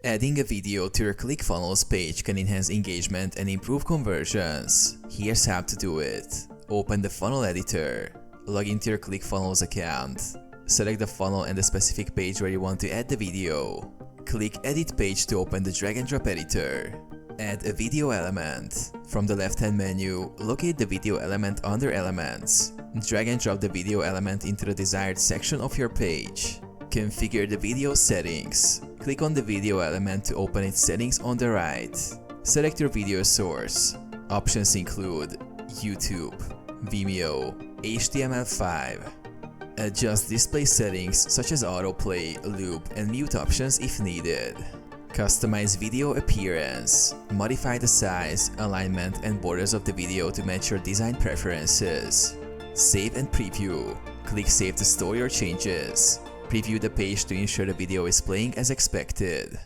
Adding a video to your ClickFunnels page can enhance engagement and improve conversions. Here's how to do it. Open the funnel editor. Log into your ClickFunnels account. Select the funnel and the specific page where you want to add the video. Click Edit Page to open the drag and drop editor. Add a video element. From the left-hand menu, locate the video element under Elements. Drag and drop the video element into the desired section of your page. Configure the video settings. Click on the video element to open its settings on the right. Select your video source. Options include YouTube, Vimeo, HTML5. Adjust display settings such as autoplay, loop, and mute options if needed. Customize video appearance. Modify the size, alignment, and borders of the video to match your design preferences. Save and preview. Click Save to store your changes. Preview the page to ensure the video is playing as expected.